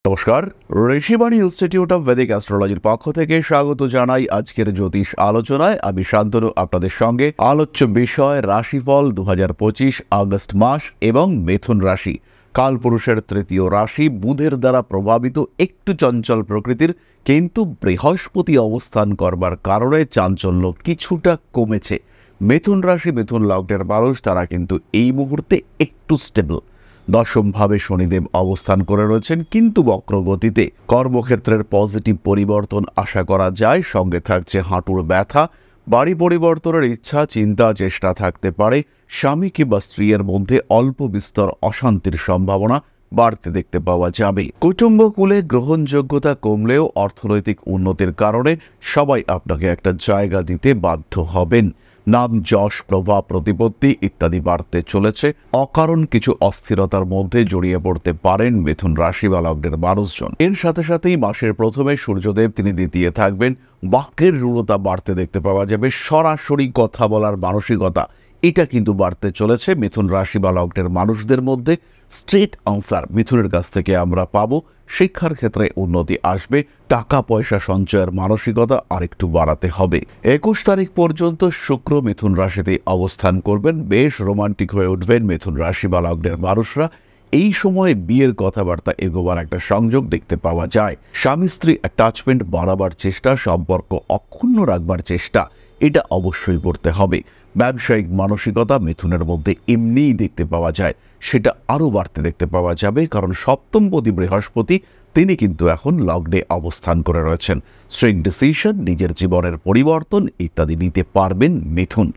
নমস্কার, Rishibani institute of Vedic অ্যাস্ট্রোলজির পক্ষ থেকে স্বাগত জানাই আজকের জ্যোতিষ আলোচনায়। আমি শান্তনু আপনাদের সঙ্গে। আলোচ্য বিষয় রাশিফল 2025 আগস্ট মাস এবং মিথুন রাশি, কালপুরুষের তৃতীয় রাশি, বুধের দ্বারা প্রভাবিত, একটু চঞ্চল প্রকৃতির, কিন্তু বৃহস্পতি অবস্থান করবার কারণে চাঞ্চল্য কিছুটা কমেছে। মিথুন রাশি মিথুন লগ্নের মানুষ তারা কিন্তু এই মুহূর্তে একটু স্টেবল। দশমভাবে শনিদেব অবস্থান করে রয়েছেন, কিন্তু বক্রগতিতে। কর্মক্ষেত্রের পজিটিভ পরিবর্তন আশা করা যায়। সঙ্গে থাকছে হাঁটুর ব্যথা, বাড়ি পরিবর্তনের ইচ্ছা, চিন্তা, চেষ্টা থাকতে পারে। স্বামী কিংবা স্ত্রীর মধ্যে অল্প বিস্তর অশান্তির সম্ভাবনা বাড়তে দেখতে পাওয়া যাবে। কুটুম্বকুলে গ্রহণযোগ্যতা কমলেও অর্থনৈতিক উন্নতির কারণে সবাই আপনাকে একটা জায়গা দিতে বাধ্য হবেন। নাম, যশ, প্রভাব, প্রতিপত্তি ইত্যাদি বাড়তে চলেছে। অকারণ কিছু অস্থিরতার মধ্যে জড়িয়ে পড়তে পারেন মিথুন রাশি বা লগ্নের মানুষজন। এর সাথে সাথেই মাসের প্রথমে সূর্যদেব তিনি দ্বিতীয় থাকবেন। বাক্যের রূঢ়তা বাড়তে দেখতে পাওয়া যাবে। সরাসরি কথা বলার মানসিকতা এটা কিন্তু বাড়তে চলেছে মিথুন রাশি বা লগ্নের মানুষদের মধ্যে। স্ট্রেট আনসার মিথুনের কাছ থেকে আমরা পাবো। শিক্ষার ক্ষেত্রে উন্নতি আসবে। টাকা পয়সা সঞ্চয়ের মানসিকতা আরেকটু বাড়াতে হবে। 21 তারিখ পর্যন্ত শুক্র মিথুন রাশিতে অবস্থান করবেন। বেশ রোমান্টিক হয়ে উঠবেন মিথুন রাশি বা লগ্নের মানুষরা। এই সময়ে বিয়ের কথাবার্তা এগোবার একটা সংযোগ দেখতে পাওয়া যায়। স্বামী স্ত্রী অ্যাটাচমেন্ট বাড়াবার চেষ্টা, সম্পর্ক অক্ষুণ্ণ রাখবার চেষ্টা, এটা অবশ্যই করতে হবে। ব্যবসায়িক মানসিকতা মিথুনের মধ্যে এমনিই দেখতে পাওয়া যায়, সেটা আরও বাড়তে দেখতে পাওয়া যাবে, কারণ সপ্তমপতি বৃহস্পতি তিনি কিন্তু এখন লগ্নে অবস্থান করে রয়েছেন। স্ট্রিক্ট ডিসিশন, নিজের জীবনের পরিবর্তন ইত্যাদি নিতে পারবেন মিথুন।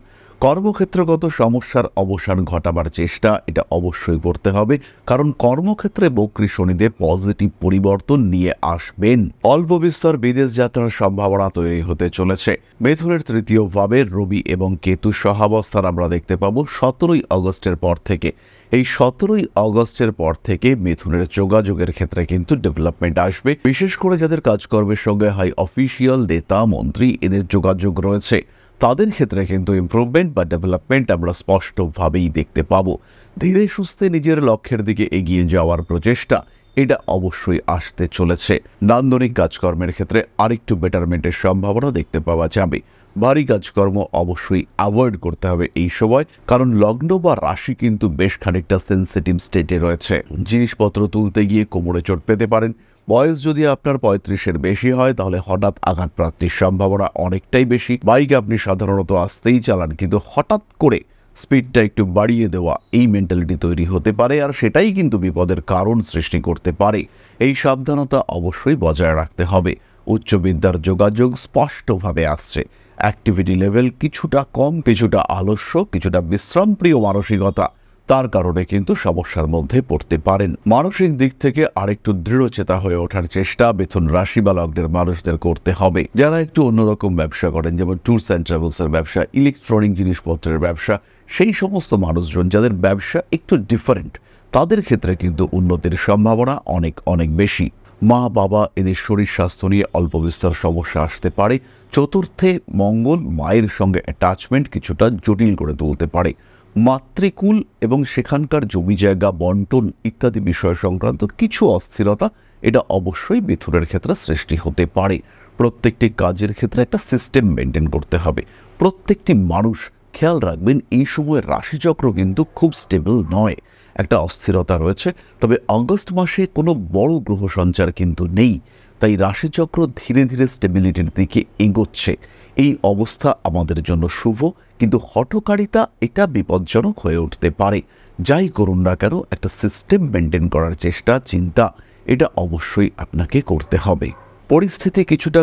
কর্মক্ষেত্রগত সমস্যার অবসান ঘটাবার চেষ্টা এটা অবশ্যই করতে হবে, কারণ কর্মক্ষেত্রে বক্রী শনিদেব পজিটিভ পরিবর্তন নিয়ে আসবেন। অল্প বিস্তর বিদেশ যাত্রার সম্ভাবনা তৈরি হতে চলেছে। মিথুনের তৃতীয় ভাবে রবি এবং কেতু সহাবস্থান আমরা দেখতে পাবো 17ই আগস্টের পর থেকে। এই 17ই আগস্টের পর থেকে মিথুনের যোগাযোগের ক্ষেত্রে কিন্তু ডেভেলপমেন্ট আসবে। বিশেষ করে যাদের কাজকর্মের সঙ্গে হাই অফিসিয়াল, নেতা, মন্ত্রী এদের যোগাযোগ রয়েছে, তাদের ক্ষেত্রে কিন্তু ইমপ্রুভমেন্ট বা ডেভেলপমেন্ট আমরা স্পষ্টভাবেই দেখতে পাবো। ধীরে সুস্থে নিজের লক্ষ্যের দিকে এগিয়ে যাওয়ার প্রচেষ্টা এটা অবশ্যই আসতে চলেছে। নান্দনিক কাজকর্মের ক্ষেত্রে আরেকটু বেটারমেন্টের সম্ভাবনা দেখতে পাওয়া যাবে। ভারী কাজকর্ম অবশ্যই অ্যাভয়েড করতে হবে এই সময়, কারণ লগ্ন বা রাশি কিন্তু বেশ খানিকটা সেন্সিটিভ স্টেটে রয়েছে। জিনিসপত্র তুলতে গিয়ে কোমরে চোট পেতে পারেন। বয়স যদি আপনার 35-এর বেশি হয় তাহলে হঠাৎ আঘাতপ্রাপ্তির সম্ভাবনা অনেকটাই বেশি। বাইক আপনি সাধারণত আস্তেই চালান, কিন্তু হঠাৎ করে স্পিডটা একটু বাড়িয়ে দেওয়া, এই মেন্টালিটি তৈরি হতে পারে, আর সেটাই কিন্তু বিপদের কারণ সৃষ্টি করতে পারে। এই সাবধানতা অবশ্যই বজায় রাখতে হবে। উচ্চবিদ্যার যোগাযোগ স্পষ্টভাবে আসছে। অ্যাক্টিভিটি লেভেল কিছুটা কম, কিছুটা আলস্য, কিছুটা বিশ্রামপ্রিয় মানসিকতা, তার কারণে কিন্তু সমস্যার মধ্যে পড়তে পারেন। মানসিক দিক থেকে আরেকটু দৃঢ়চেতা হয়ে ওঠার চেষ্টা মিথুন রাশি বা লগ্নের মানুষদের করতে হবে। যারা একটু অন্যরকম ব্যবসা করেন, যেমন ট্যুরস অ্যান্ড ট্রাভেলসের ব্যবসা, ইলেকট্রনিক জিনিসপত্রের ব্যবসা, সেই সমস্ত মানুষজন যাদের ব্যবসা একটু ডিফারেন্ট, তাদের ক্ষেত্রে কিন্তু উন্নতির সম্ভাবনা অনেক অনেক বেশি। মা বাবা এদের শরীর স্বাস্থ্য নিয়ে অল্প বিস্তর সমস্যা আসতে পারে। চতুর্থে মঙ্গল মায়ের সঙ্গে অ্যাটাচমেন্ট কিছুটা জটিল করে তুলতে পারে। মাতৃকুল এবং সেখানকার জমি জায়গা বন্টন ইত্যাদি বিষয় সংক্রান্ত কিছু অস্থিরতা এটা অবশ্যই মিথুনের ক্ষেত্রে সৃষ্টি হতে পারে। প্রত্যেকটি কাজের ক্ষেত্রে একটা সিস্টেম মেনটেন করতে হবে। প্রত্যেকটি মানুষ খেয়াল রাখবেন, এই সময় রাশিচক্র কিন্তু খুব স্টেবল নয়, একটা অস্থিরতা রয়েছে। তবে আগস্ট মাসে কোনো বড় গ্রহ সঞ্চার কিন্তু নেই, তাই রাশিচক্র ধীরে ধীরে স্টেবিলিটির দিকে এগোচ্ছে। এই অবস্থা আমাদের জন্য শুভ, কিন্তু হঠকারিতা এটা বিপজ্জনক হয়ে উঠতে পারে। যাই করুন না কেন, একটা সিস্টেম মেনটেন করার চেষ্টা, চিন্তা এটা অবশ্যই আপনাকে করতে হবে। পরিস্থিতি কিছুটা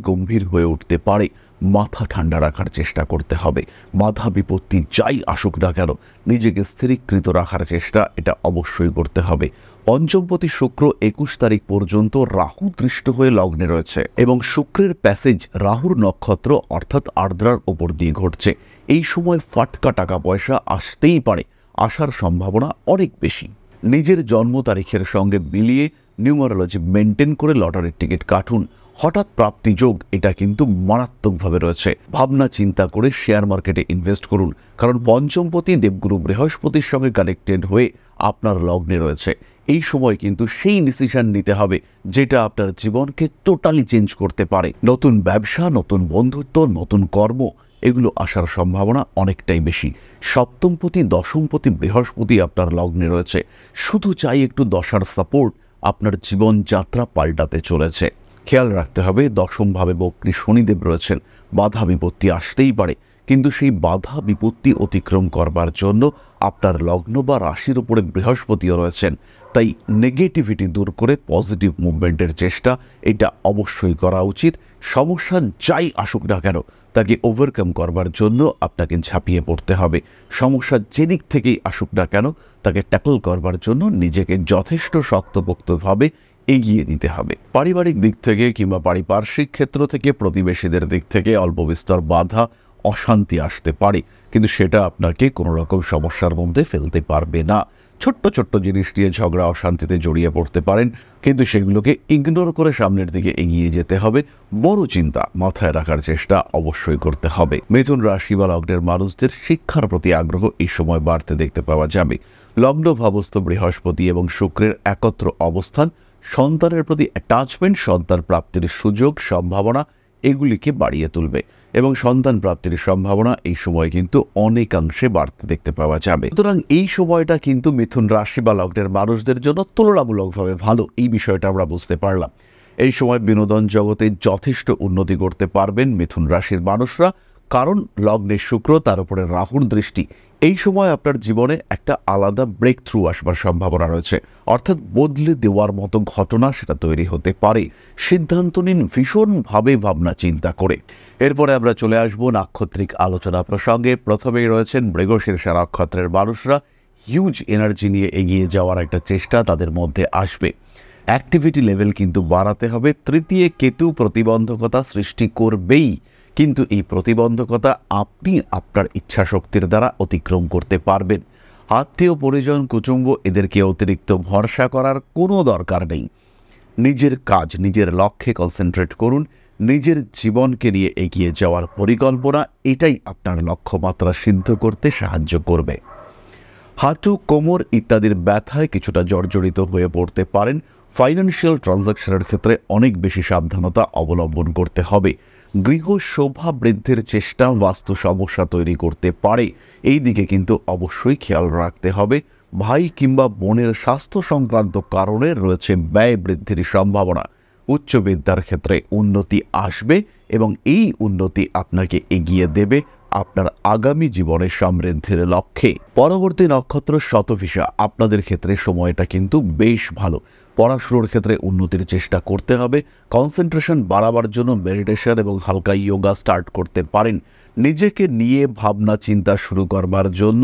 গম্ভীর হয়ে উঠতে পারে। মাথা ঠান্ডা রাখার চেষ্টা করতে হবে। বাধা বিপত্তি যাই আসুক না কেন, নিজেকে স্থিরীকৃত রাখার চেষ্টা এটা অবশ্যই করতে হবে। পঞ্চমপতি শুক্র 21 তারিখ পর্যন্ত রাহু দৃষ্ট হয়ে লগ্নে রয়েছে, এবং শুক্রের প্যাসেজ রাহুর নক্ষত্র অর্থাৎ আর্দ্রার ওপর দিয়ে ঘটছে। এই সময় ফাটকা টাকা পয়সা আসতেই পারে, আসার সম্ভাবনা অনেক বেশি। নিজের জন্ম তারিখের সঙ্গে মিলিয়ে নিউমারোলজি মেনটেন করে লটারির টিকিট কাটুন। হঠাৎ প্রাপ্তি যোগ এটা কিন্তু মারাত্মকভাবে রয়েছে। ভাবনা চিন্তা করে শেয়ার মার্কেটে ইনভেস্ট করুন, কারণ পঞ্চমপতি দেবগুরু বৃহস্পতির সঙ্গে কানেক্টেড হয়ে আপনার লগ্নে রয়েছে। এই সময় কিন্তু সেই ডিসিশন নিতে হবে যেটা আপনার জীবনকে টোটালি চেঞ্জ করতে পারে। নতুন ব্যবসা, নতুন বন্ধুত্ব, নতুন কর্ম এগুলো আসার সম্ভাবনা অনেকটাই বেশি। সপ্তমপতি দশমপতি বৃহস্পতি আপনার লগ্নে রয়েছে, শুধু চাই একটু দশার সাপোর্ট, আপনার জীবনযাত্রা পাল্টাতে চলেছে। খেয়াল রাখতে হবে দশমভাবে বক্রী শনিদেব রয়েছেন, বাধা বিপত্তি আসতেই পারে, কিন্তু সেই বাধা বিপত্তি অতিক্রম করবার জন্য আপনার লগ্ন বা রাশির উপরে বৃহস্পতিও রয়েছেন। তাই নেগেটিভিটি দূর করে পজিটিভ মুভমেন্টের চেষ্টা এটা অবশ্যই করা উচিত। সমস্যা যাই আসুক না কেন তাকে ওভারকাম করবার জন্য আপনাকে ঝাঁপিয়ে পড়তে হবে। সমস্যা যেদিক থেকেই আসুক না কেন তাকে ট্যাকল করবার জন্য নিজেকে যথেষ্ট শক্তপোক্তভাবে এগিয়ে দিতে হবে। পারিবারিক দিক থেকে কিংবা পারিপার্শ্বিক ক্ষেত্র থেকে, প্রতিবেশীদের দিক থেকে অল্প বিস্তর বাধা অশান্তি আসতে পারে, কিন্তু সেটা আপনাকে কোনো রকম সমস্যার মধ্যে ফেলতে পারবে না। ছোট্ট ছোট্ট জিনিস নিয়ে ঝগড়া অশান্তিতে জড়িয়ে পড়তে পারেন, কিন্তু সেগুলোকে ইগনোর করে সামনের দিকে এগিয়ে যেতে হবে। বড় চিন্তা মাথায় রাখার চেষ্টা অবশ্যই করতে হবে। মিথুন রাশি বা লগ্নের মানুষদের শিক্ষার প্রতি আগ্রহ এই সময় বাড়তে দেখতে পাওয়া যাবে। লগ্ন ভাবস্থ বৃহস্পতি এবং শুক্রের একত্র অবস্থান সন্তানের প্রতি অ্যাটাচমেন্ট, সন্তান প্রাপ্তির সুযোগ সম্ভাবনা এগুলিকে বাড়িয়ে তুলবে এবং সন্তান প্রাপ্তির সম্ভাবনা এই সময় কিন্তু অনেকাংশে বাড়তে দেখতে পাওয়া যাবে। সুতরাং এই সময়টা কিন্তু মিথুন রাশি বা লগ্নের মানুষদের জন্য তুলনামূলকভাবে ভালো, এই বিষয়টা আমরা বুঝতে পারলাম। এই সময় বিনোদন জগতে যথেষ্ট উন্নতি করতে পারবেন মিথুন রাশির মানুষরা, কারণ লগ্নে শুক্র, তার উপরে রাহুর দৃষ্টি। এই সময় আপনার জীবনে একটা আলাদা ব্রেক থ্রু আসবার সম্ভাবনা রয়েছে, অর্থাৎ বদলে দেওয়ার মতো ঘটনা সেটা তৈরি হতে পারে। সিদ্ধান্ত নিন ভীষণভাবে ভাবনা চিন্তা করে। এরপরে আমরা চলে আসব নাক্ষত্রিক আলোচনা প্রসঙ্গে। প্রথমেই রয়েছেন মৃগশীর্ষ নক্ষত্রের মানুষরা। হিউজ এনার্জি নিয়ে এগিয়ে যাওয়ার একটা চেষ্টা তাদের মধ্যে আসবে। অ্যাক্টিভিটি লেভেল কিন্তু বাড়াতে হবে। তৃতীয় কেতু প্রতিবন্ধকতা সৃষ্টি করবেই, কিন্তু এই প্রতিবন্ধকতা আপনি আপনার ইচ্ছা শক্তির দ্বারা অতিক্রম করতে পারবেন। আত্মীয় পরিজন কুটুম্ব এদেরকে অতিরিক্ত ভরসা করার কোনো দরকার নেই। নিজের কাজ, নিজের লক্ষ্যে কনসেন্ট্রেট করুন। নিজের জীবনকে নিয়ে এগিয়ে যাওয়ার পরিকল্পনা এটাই আপনার লক্ষ্যমাত্রা সিদ্ধ করতে সাহায্য করবে। হাঁটু, কোমর ইত্যাদির ব্যথায় কিছুটা জর্জরিত হয়ে পড়তে পারেন। ফাইন্যান্সিয়াল ট্রানজাকশনের ক্ষেত্রে অনেক বেশি সাবধানতা অবলম্বন করতে হবে। গৃহ শোভা বৃদ্ধির চেষ্টা বাস্তু সমস্যা তৈরি করতে পারে, এই দিকে কিন্তু অবশ্যই খেয়াল রাখতে হবে। ভাই কিংবা বোনের স্বাস্থ্য সংক্রান্ত কারণে রয়েছে ব্যয় বৃদ্ধির সম্ভাবনা। উচ্চ বিদ্যার ক্ষেত্রে উন্নতি আসবে এবং এই উন্নতি আপনাকে এগিয়ে দেবে আপনার আগামী জীবনের সমৃদ্ধির লক্ষ্যে। পরবর্তী নক্ষত্র শতভিষা, আপনাদের ক্ষেত্রে সময়টা কিন্তু বেশ ভালো। পড়াশোনার ক্ষেত্রে উন্নতির চেষ্টা করতে হবে। কনসেন্ট্রেশন বাড়াবার জন্য মেডিটেশন এবং হালকা যোগা স্টার্ট করতে পারেন। নিজেকে নিয়ে ভাবনা চিন্তা শুরু করবার জন্য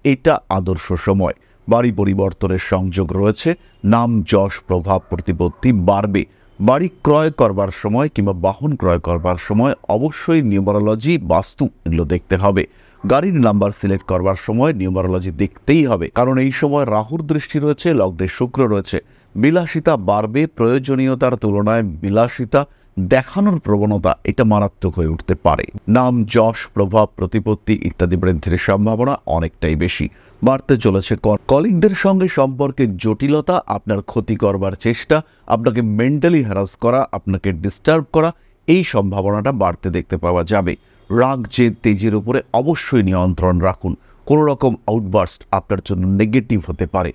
এটা আদর্শ সময়। বাড়ি পরিবর্তনের সংযোগ রয়েছে। নাম যশ প্রভাব প্রতিপত্তি বাড়বে। বাড়ি ক্রয় করবার সময় কিংবা বাহন ক্রয় করবার সময় অবশ্যই নিউমারোলজি, বাস্তু এগুলো দেখতে হবে। গাড়ির নাম্বার সিলেক্ট করবার সময় নিউমারোলজি দেখতেই হবে, কারণ এই সময় রাহুর দৃষ্টি রয়েছে, লগ্নে শুক্র রয়েছে। বিলাসিতা বাড়বে। প্রয়োজনীয়তার তুলনায় বিলাসিতা দেখানোর প্রবণতা এটা মারাত্মক হয়ে উঠতে পারে। নাম যশ প্রভাব প্রতিপত্তি ইত্যাদি বৃদ্ধির সম্ভাবনা অনেকটাই বেশি। বাড়তে চলেছে কলিগদের সঙ্গে সম্পর্কের জটিলতা, আপনার ক্ষতি করবার চেষ্টা, আপনাকে মেন্টালি হ্যারাস করা, আপনাকে ডিস্টার্ব করা, এই সম্ভাবনাটা বাড়তে দেখতে পাওয়া যাবে। রাগ, জেদ, তেজের উপরে অবশ্যই নিয়ন্ত্রণ রাখুন। কোনো রকম আউটবার্স্ট আপনার জন্য নেগেটিভ হতে পারে।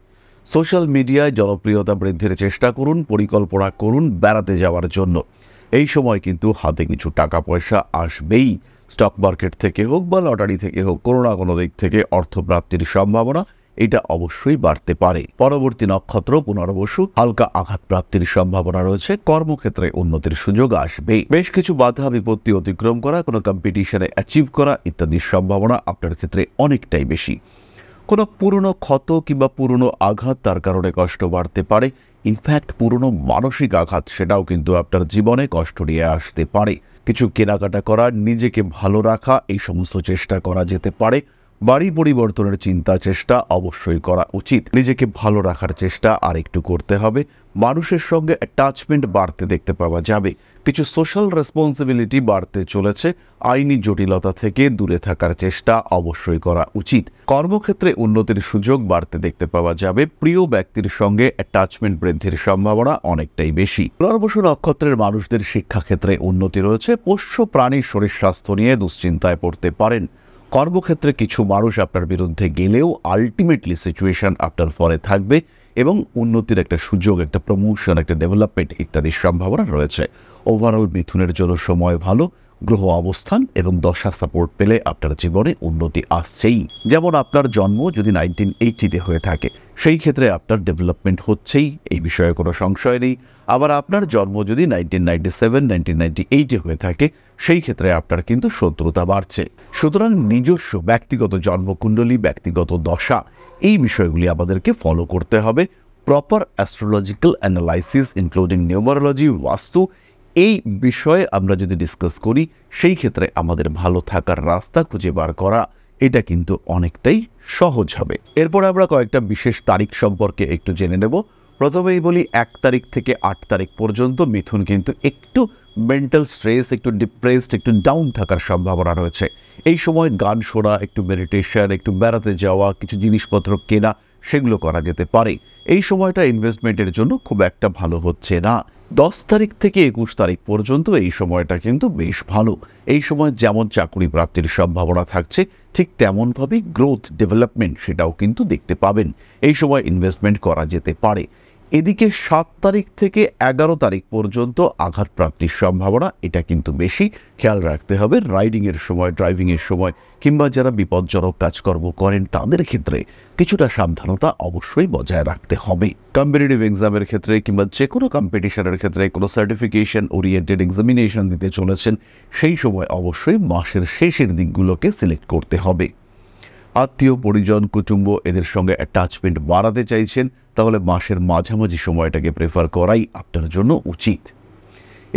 সোশ্যাল মিডিয়ায় জনপ্রিয়তা বৃদ্ধির চেষ্টা করুন। পরিকল্পনা করুন বেড়াতে যাওয়ার জন্য। এই সময় কিন্তু হাতে কিছু টাকা পয়সা আসবেই। স্টক মার্কেট থেকে হোক বা লটারি থেকে হোক, কোনো না কোনো দিক থেকে অর্থপ্রাপ্তির সম্ভাবনা এটা অবশ্যই বাড়তে পারে। পরবর্তী নক্ষত্র পুনর্বসু, হালকা আঘাত প্রাপ্তির সম্ভাবনা রয়েছে। কর্মক্ষেত্রে উন্নতির সুযোগ আসবে। বেশ কিছু বাধা বিপত্তি অতিক্রম করা, কোনো কম্পিটিশনে অ্যাচিভ করা ইত্যাদির সম্ভাবনা আপনার ক্ষেত্রে অনেকটাই বেশি। কোনো পুরনো ক্ষত কিংবা পুরনো আঘাত তার কারণে কষ্ট বাড়তে পারে। ইনফ্যাক্ট পুরনো মানসিক আঘাত সেটাও কিন্তু আপনার জীবনে কষ্ট নিয়ে আসতে পারে। কিছু কেনাকাটা করা, নিজেকে ভালো রাখা, এই সমস্ত চেষ্টা করা যেতে পারে। বাড়ি পরিবর্তনের চিন্তা চেষ্টা অবশ্যই করা উচিত। নিজেকে ভালো রাখার চেষ্টা আর একটু করতে হবে। মানুষের সঙ্গে অ্যাটাচমেন্ট বাড়তে দেখতে পাওয়া যাবে। কিছু সোশ্যাল রেসপন্সিবিলিটি বাড়তে চলেছে। আইনি জটিলতা থেকে দূরে থাকার চেষ্টা অবশ্যই করা উচিত। কর্মক্ষেত্রে উন্নতির সুযোগ বাড়তে দেখতে পাওয়া যাবে। প্রিয় ব্যক্তির সঙ্গে অ্যাটাচমেন্ট বৃদ্ধির সম্ভাবনা অনেকটাই বেশি। পুনর্বসু নক্ষত্রের মানুষদের শিক্ষাক্ষেত্রে উন্নতি রয়েছে। পোষ্য প্রাণীর শরীর স্বাস্থ্য নিয়ে দুশ্চিন্তায় পড়তে পারেন। কর্মক্ষেত্রে কিছু মানুষ আপনার বিরুদ্ধে গেলেও আলটিমেটলি সিচুয়েশন আপনার ফলে থাকবে এবং উন্নতির একটা সুযোগ, একটা প্রমোশন, একটা ডেভেলপমেন্ট ইত্যাদির সম্ভাবনা রয়েছে। ওভারঅল মিথুনের জন্য সময় ভালো। গ্রহ অবস্থান এবং দশা সাপোর্ট পেলে আপনার জীবনে উন্নতি আসছেই। যেমন আপনার জন্ম যদি 1980-তে হয়ে থাকে, সেই ক্ষেত্রে আপনার ডেভেলপমেন্ট হচ্ছেই, এই বিষয়ে কোনো সংশয় নেই। আবার আপনার জন্ম যদি 1997, 1998-এ হয়ে থাকে, সেই ক্ষেত্রে আপনার কিন্তু শত্রুতা বাড়ছে। সুতরাং নিজস্ব ব্যক্তিগত জন্মকুণ্ডলী, ব্যক্তিগত দশা, এই বিষয়গুলি আমাদেরকে ফলো করতে হবে। Proper astrological analysis including numerology, বাস্তু, এই বিষয়ে আমরা যদি ডিসকাস করি, সেই ক্ষেত্রে আমাদের ভালো থাকার রাস্তা খুঁজে বার করা এটা কিন্তু অনেকটাই সহজ হবে। এরপর আমরা কয়েকটা বিশেষ তারিখ সম্পর্কে একটু জেনে নেব। প্রথমেই বলি 1 তারিখ থেকে 8 তারিখ পর্যন্ত মিথুন কিন্তু একটু মেন্টাল স্ট্রেস, একটু ডিপ্রেসড, একটু ডাউন থাকার সম্ভাবনা রয়েছে। এই সময় গান শোনা, একটু মেডিটেশন, একটু বেড়াতে যাওয়া, কিছু জিনিসপত্র কেনা, সেগুলো করা যেতে পারে। এই সময়টা ইনভেস্টমেন্টের জন্য খুব একটা ভালো হচ্ছে না। 10 তারিখ থেকে 21 তারিখ পর্যন্ত এই সময়টা কিন্তু বেশ ভালো। এই সময় যেমন চাকরি প্রাপ্তির সম্ভাবনা থাকছে, ঠিক তেমনভাবেই গ্রোথ, ডেভেলপমেন্ট সেটাও কিন্তু দেখতে পাবেন। এই সময় ইনভেস্টমেন্ট করা যেতে পারে। এদিকে 7 তারিখ থেকে 11 তারিখ পর্যন্ত আঘাত প্রাপ্তির সম্ভাবনা এটা কিন্তু বেশি। খেয়াল রাখতে হবে রাইডিংয়ের সময়, ড্রাইভিংয়ের সময় কিংবা যারা বিপজ্জনক কাজকর্ম করেন তাদের ক্ষেত্রে কিছুটা সাবধানতা অবশ্যই বজায় রাখতে হবে। কম্পিটিটিভ এক্সামের ক্ষেত্রে কিংবা যে কোনো কম্পিটিশনের ক্ষেত্রে, কোনো সার্টিফিকেশন ওরিয়েন্টেড এক্সামিনেশন দিতে চলেছেন, সেই সময় অবশ্যই মাসের শেষের দিকগুলোকে সিলেক্ট করতে হবে। আত্মীয় পরিজন, কুটুম্ব, এদের সঙ্গে অ্যাটাচমেন্ট বাড়াতে চাইছেন, তাহলে মাসের মাঝামাঝি সময়টাকে প্রেফার করাই আপনার জন্য উচিত।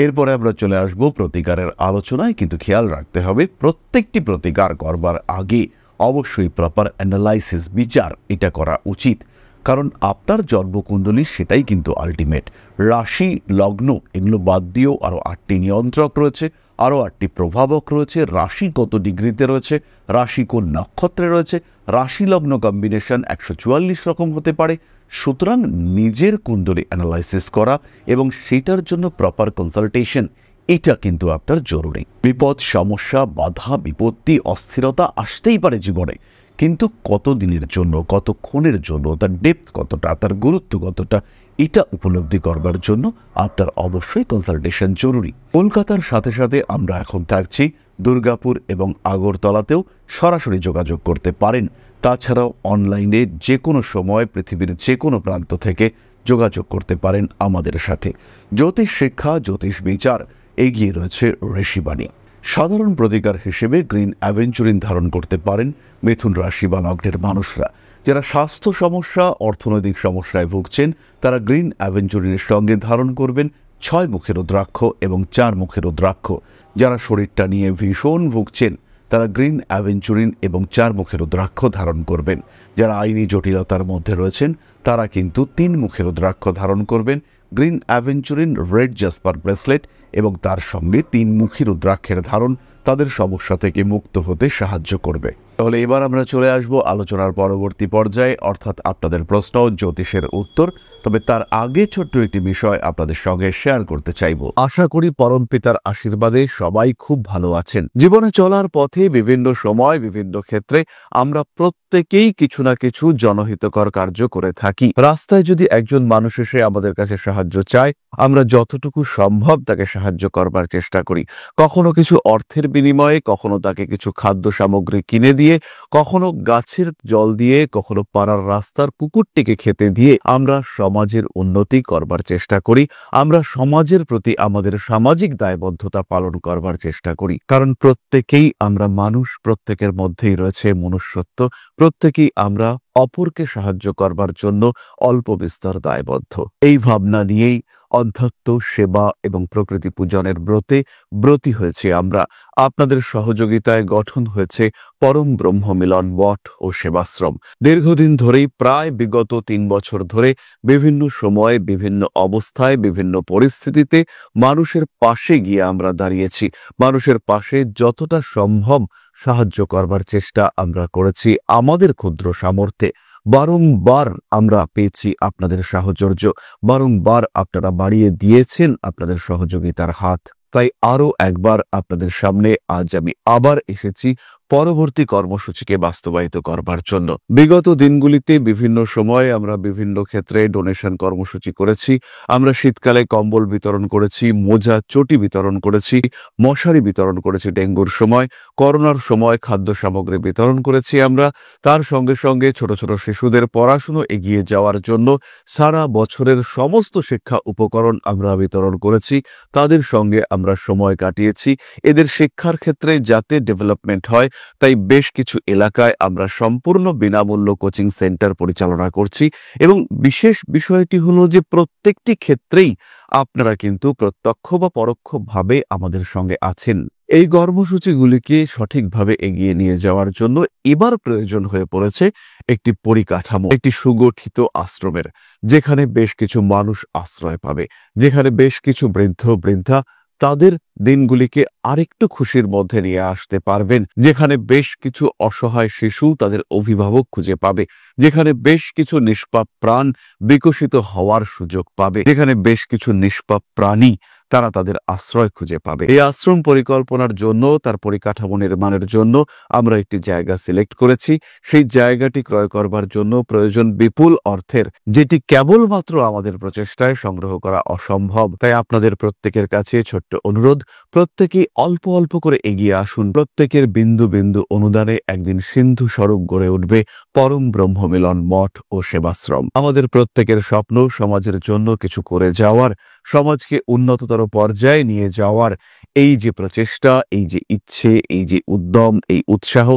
এরপরে আমরা চলে আসব প্রতিকারের আলোচনায়। কিন্তু খেয়াল রাখতে হবে প্রত্যেকটি প্রতিকার করবার আগে অবশ্যই প্রপার অ্যানালাইসিস, বিচার এটা করা উচিত। কারণ আপনার জন্মকুণ্ডলী সেটাই কিন্তু আলটিমেট। রাশি, লগ্ন এগুলো বাদ দিয়েও আরও 8টি নিয়ন্ত্রক রয়েছে, আরও 8টি প্রভাবক রয়েছে। রাশি কত ডিগ্রিতে রয়েছে, রাশি কোন নক্ষত্রে রয়েছে, রাশি লগ্ন কম্বিনেশন 144 রকম হতে পারে। সুতরাং নিজের কুণ্ডলী অ্যানালাইসিস করা এবং সেটার জন্য প্রপার কনসালটেশন এটা কিন্তু আপনার জরুরি। বিপদ, সমস্যা, বাধা, বিপত্তি, অস্থিরতা আসতেই পারে জীবনে, কিন্তু কত দিনের জন্য, কতক্ষণের জন্য, তার ডেপথ কতটা, তার গুরুত্ব কতটা, এটা উপলব্ধি করবার জন্য আপনার অবশ্যই কনসালটেশন জরুরি। কলকাতার সাথে সাথে আমরা এখন থাকছি দুর্গাপুর এবং আগরতলাতেও সরাসরি যোগাযোগ করতে পারেন। তাছাড়াও অনলাইনে যে কোনো সময় পৃথিবীর যে কোনো প্রান্ত থেকে যোগাযোগ করতে পারেন আমাদের সাথে। জ্যোতিষ শিক্ষা, জ্যোতিষ বিচার এগিয়ে রয়েছে ঋষিবাণী। সাধারণ প্রতিকার হিসেবে গ্রিন অ্যাভেঞ্চুরিন ধারণ করতে পারেন মিথুন রাশি বা লগ্নের মানুষরা। যারা স্বাস্থ্য সমস্যা, অর্থনৈতিক সমস্যায় ভুগছেন, তারা গ্রিন অ্যাভেঞ্চুরিনের সঙ্গে ধারণ করবেন 6 মুখের রুদ্রাক্ষ এবং 4 মুখের রুদ্রাক্ষ। যারা শরীরটা নিয়ে ভীষণ ভুগছেন, তারা গ্রিন অ্যাভেঞ্চুরিন এবং 4 মুখের রুদ্রাক্ষ ধারণ করবেন। যারা আইনি জটিলতার মধ্যে রয়েছেন, তারা কিন্তু 3 মুখের রুদ্রাক্ষ ধারণ করবেন। Green aventurine red jasper bracelet এবং তার সঙ্গে 3 মুখী রুদ্রাক্ষের ধারণ তাদের সমস্যা থেকে মুক্ত হতে সাহায্য করবে। তাহলে এবার আমরা চলে আসব আলোচনার পরবর্তী পর্যায়ে, অর্থাৎ আপনাদের প্রশ্ন ও জ্যোতিষের উত্তর। তবে তার আগে ছোট্ট একটি বিষয় আপনাদের সঙ্গে শেয়ার করতে চাইব। আশা করি পরম পিতার আশীর্বাদে সবাই খুব ভালো আছেন। জীবনে চলার পথে বিভিন্ন সময়, বিভিন্ন ক্ষেত্রে আমরা প্রত্যেকেই কিছু না কিছু জনহিতকর কার্য করে থাকি। রাস্তায় যদি একজন মানুষ এসে আমাদের কাছে সাহায্য চায়, আমরা যতটুকু সম্ভব তাকে সাহায্য করবার চেষ্টা করি। কখনো কিছু অর্থের বিনিময়ে, কখনো তাকে কিছু খাদ্য সামগ্রী কিনে দিয়ে, কখনো গাছের জল দিয়ে, কখনো পাড়ার রাস্তার কুকুরটিকে খেতে দিয়ে আমরা সমাজের উন্নতি করবার চেষ্টা করি। আমরা সমাজের প্রতি আমাদের সামাজিক দায়বদ্ধতা পালন করবার চেষ্টা করি। কারণ প্রত্যেকেই আমরা মানুষ, প্রত্যেকের মধ্যেই রয়েছে মনুষ্যত্ব, প্রত্যেকেই আমরা অপরকে সাহায্য করবার জন্য অল্প বিস্তর দায়বদ্ধ। এই ভাবনা নিয়েই অধ্যাত্ম সেবা এবং প্রকৃতি পূজনের ব্রতে ব্রতী হয়েছি আমরা। আপনাদের সহযোগিতায় গঠন হয়েছে পরম ব্রহ্ম মিলন মঠ ও সেবাশ্রম। দীর্ঘদিন ধরেই, প্রায় বিগত 3 বছর ধরে বিভিন্ন সময়ে, বিভিন্ন অবস্থায়, বিভিন্ন পরিস্থিতিতে মানুষের পাশে গিয়ে আমরা দাঁড়িয়েছি। মানুষের পাশে যতটা সম্ভব সাহায্য করবার চেষ্টা আমরা করেছি আমাদের ক্ষুদ্র সামর্থ্যে। বারংবার আমরা পেয়েছি আপনাদের সাহচর্য, বারংবার আপনারা বাড়িয়ে দিয়েছেন আপনাদের সহযোগিতার হাত। তাই আরও একবার আপনাদের সামনে আজ আমি আবার এসেছি পরবর্তী কর্মসূচিকে বাস্তবায়িত করবার জন্য। বিগত দিনগুলিতে বিভিন্ন সময় আমরা বিভিন্ন ক্ষেত্রে ডোনেশন কর্মসূচি করেছি। আমরা শীতকালে কম্বল বিতরণ করেছি, মোজা চটি বিতরণ করেছি, মশারি বিতরণ করেছি ডেঙ্গুর সময়, করোনার সময় খাদ্য সামগ্রী বিতরণ করেছি আমরা। তার সঙ্গে সঙ্গে ছোট ছোট শিশুদের পড়াশুনো এগিয়ে যাওয়ার জন্য সারা বছরের সমস্ত শিক্ষা উপকরণ আমরা বিতরণ করেছি। তাদের সঙ্গে আমরা সময় কাটিয়েছি। এদের শিক্ষার ক্ষেত্রে যাতে ডেভেলপমেন্ট হয় তাই বেশ কিছু এলাকায় আমরা সম্পূর্ণ বিনামূল্য কোচিং সেন্টার পরিচালনা করছি। এবং বিশেষ বিষয়টি হলো যে প্রত্যেকটি ক্ষেত্রেই আপনারা কিন্তু প্রত্যক্ষ বা পরোক্ষভাবে আমাদের সঙ্গে আছেন। এই কর্মসূচিগুলিকে সঠিকভাবে এগিয়ে নিয়ে যাওয়ার জন্য এবার প্রয়োজন হয়ে পড়েছে একটি পরিকাঠামো, একটি সুগঠিত আশ্রমের, যেখানে বেশ কিছু মানুষ আশ্রয় পাবে, যেখানে বেশ কিছু বৃদ্ধ বৃদ্ধা তাদের দিনগুলিকে আরেকটু খুশির মধ্যে নিয়ে আসতে পারবেন, যেখানে বেশ কিছু অসহায় শিশু তাদের অভিভাবক খুঁজে পাবে, যেখানে বেশ কিছু নিষ্পাপ প্রাণ বিকশিত হওয়ার সুযোগ পাবে, যেখানে বেশ কিছু নিষ্পাপ প্রাণী তারা তাদের আশ্রয় খুঁজে পাবে। এই আশ্রম পরিকল্পনার জন্য, তার পরিকাঠামো নির্মাণের জন্য আমরা একটি জায়গা সিলেক্ট করেছি। সেই জায়গাটি ক্রয় করবার জন্য প্রয়োজন বিপুল অর্থের, যেটি কেবলমাত্র আমাদের প্রচেষ্টায় সংগ্রহ করা অসম্ভব। তাই আপনাদের প্রত্যেকের কাছে ছোট্ট অনুরোধ, প্রত্যেকেই অল্প অল্প করে এগিয়ে আসুন। প্রত্যেকের বিন্দু বিন্দু অনুদানে একদিন সিন্ধু স্বরূপ গড়ে উঠবে পরম ব্রহ্ম মিলন মঠ ও সেবাশ্রম। আমাদের প্রত্যেকের স্বপ্ন সমাজের জন্য কিছু করে যাওয়ার, সমাজকে উন্নততর পর্যায়ে নিয়ে যাওয়ার এই যে প্রচেষ্টা, এই যে ইচ্ছে, এই যে উদ্যম, এই উৎসাহ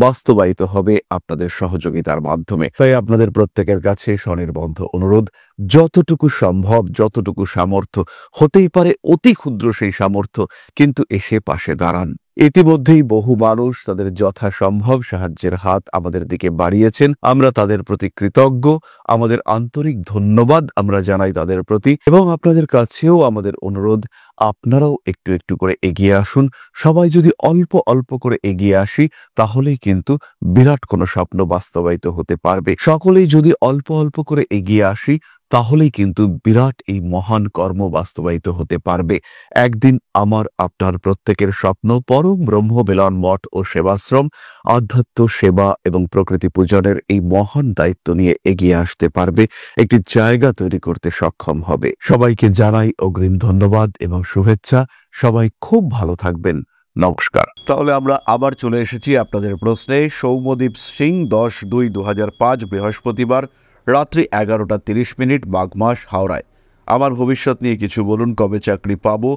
বাস্তবায়িত হবে আপনাদের সহযোগিতার মাধ্যমে। তাই আপনাদের প্রত্যেকের কাছে স্বনির্বন্ধ অনুরোধ, যতটুকু সম্ভব, যতটুকু সামর্থ্য, হতেই পারে অতি ক্ষুদ্র সেই সামর্থ্য, কিন্তু এসে পাশে দাঁড়ান। ইতিমধ্যেই বহু মানুষ তাদের যথাসম্ভব সাহায্যের হাত আমাদের দিকে বাড়িয়েছেন। আমরা তাদের প্রতি কৃতজ্ঞ, আমাদের আন্তরিক ধন্যবাদ আমরা জানাই তাদের প্রতি। এবং আপনাদের কাছেও আমাদের অনুরোধ, আপনারাও একটু একটু করে এগিয়ে আসুন। সবাই যদি অল্প অল্প করে এগিয়ে আসি তাহলেই কিন্তু বিরাট কোনো স্বপ্ন বাস্তবায়িত হতে পারবে। সকলেই যদি অল্প অল্প করে এগিয়ে আসি তাহলেই কিন্তু বিরাট এই মহান কর্ম বাস্তবায়িত হতে পারবে। একদিন আমার আপনার প্রত্যেকের স্বপ্ন পরম ব্রহ্ম মিলন মঠ ও সেবাশ্রম আধ্যাত্ম সেবা এবং প্রকৃতি পূজনের এই মহান দায়িত্ব নিয়ে এগিয়ে আসতে পারবে, একটি জায়গা তৈরি করতে সক্ষম হবে। সবাইকে জানাই অগ্রিম ধন্যবাদ এবং শুভেচ্ছা। সবাই খুব ভালো থাকবেন। নমস্কার। তাহলে আমরা আবার চলে এসেছি আপনাদের প্রশ্নে। সৌম্যদীপ সিং, 10/2/2005 বৃহস্পতিবার, রাত্রি 11:30 মাঘ মাস, হাওড়ায়। আমার ভবিষ্যৎ নিয়ে কিছু বলুন। কবে চাকরি পাবো,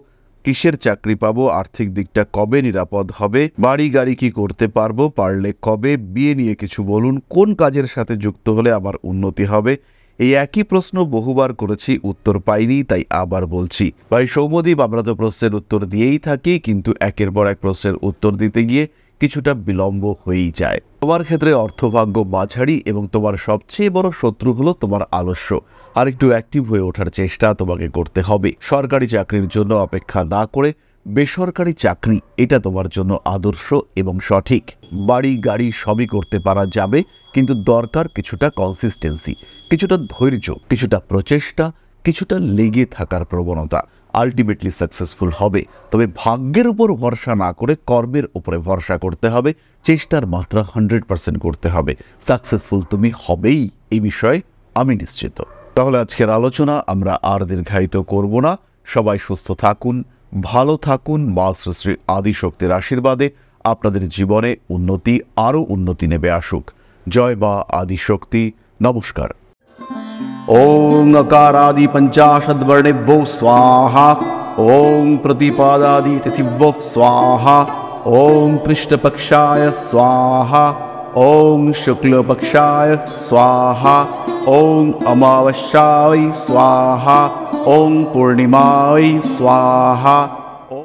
কিসের চাকরি পাবো, আর্থিক দিকটা কবে নিরাপদ হবে, বাড়ি গাড়ি কি করতে পারবো, পারলে কবে, বিয়ে নিয়ে কিছু বলুন, কোন কাজের সাথে যুক্ত হলে আমার উন্নতি হবে। এই একই প্রশ্ন বহুবার করেছি, উত্তর পাইনি, তাই আবার বলছি। ভাই সৌম্যদীপ, আমরা তো প্রশ্নের উত্তর দিয়েই থাকি, কিন্তু একের পর এক প্রশ্নের উত্তর দিতে গিয়ে কিছুটা বিলম্ব হয়েই যায়। তোমার ক্ষেত্রে অর্থভাগ্য মাঝারি এবং তোমার সবচেয়ে বড় শত্রু হলো তোমার আলস্য। আর একটু অ্যাক্টিভ হয়ে ওঠার চেষ্টা তোমাকে করতে হবে। সরকারি চাকরির জন্য অপেক্ষা না করে বেসরকারি চাকরি, এটা তোমার জন্য আদর্শ এবং সঠিক। বাড়ি গাড়ি সবই করতে পারা যাবে, কিন্তু দরকার কিছুটা কনসিস্টেন্সি, কিছুটা ধৈর্য, কিছুটা প্রচেষ্টা, কিছুটা লেগে থাকার প্রবণতা। আলটিমেটলি সাকসেসফুল হবে। তবে ভাগ্যের উপর ভরসা না করে কর্মের উপরে ভরসা করতে হবে, চেষ্টার মাত্রা 100% করতে হবে। সাকসেসফুল তুমি হবেই, এই বিষয়ে আমি নিশ্চিত। তাহলে আজকের আলোচনা আমরা আর দীর্ঘায়িত করব না। সবাই সুস্থ থাকুন, ভালো থাকুন। মা শ্রী শ্রী আদিশক্তির আশীর্বাদে আপনাদের জীবনে উন্নতি, আরও উন্নতি নেবে আসুক। জয় মা আদিশক্তি। নমস্কার। ওং अकारादि पंचाशद्वर्णेभ्यो स्वाहा। ओं प्रतिपादादि तिथिभ्यो स्वाहा। ओं कृष्णपक्षाय स्वाहा। ओम शुक्लपक्षाय स्वाहा, ओम अमावस्याय स्वाहा, ओम पूर्णिमाय स्वाहा।